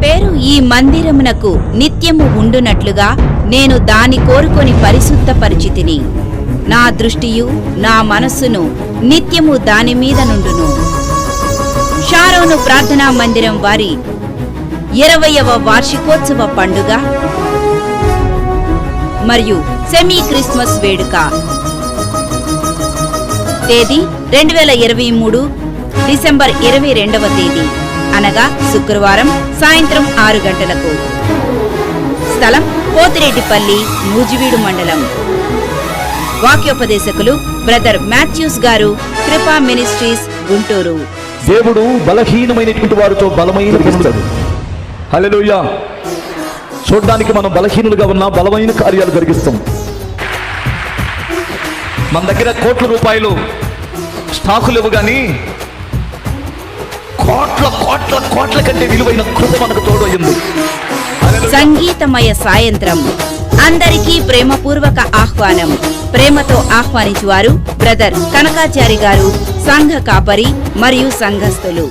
పేరు ఈ మందిరమునకు నిత్యము ఉండునట్లుగా నేను దాని కోరుకొని పరిశుద్ధపరిచితిని. నా దృష్టియు నా మనస్సును నిత్యము దానిమీద నుండును. షారోను ప్రార్థనా మందిరం వారి 20వ వార్షికోత్సవ పండుగ మరియు సెమీ క్రిస్మస్ వేడుక తేదీ 2023 డిసెంబర్ 22వ తేదీ అనగా శుక్రవారం సాయంత్రం 6 గంటలకు. స్థలం పోతిరెడ్డిపల్లి, నూజివీడు మండలం. వాక్యోపదేశకులు బ్రదర్ మాథ్యూస్ గారు, కృపా మినిస్ట్రీస్, గుంటూరు. దేవుడు బలహీనమైనటువంటి వారితో బలమైన పనులు. హల్లెలూయా. చూడడానికి మనం బలహీనులుగా ఉన్న బలమైన కార్యాలు జరిగిస్తాం. మన దగ్గర కోట్ల రూపాయలు స్టాకు లేవు, కానీ కోట్ల కోట్ల కోట్ల కంటే విలువైన కృప మనకు తోడయింది. సంగీతమయ సాయంత్రం. అందరికీ ప్రేమపూర్వక ఆహ్వానం. ప్రేమతో ఆహ్వానించువారు బ్రదర్ కనకాచారి గారు, సంఘ కాపరి మరియు సంఘస్థులు.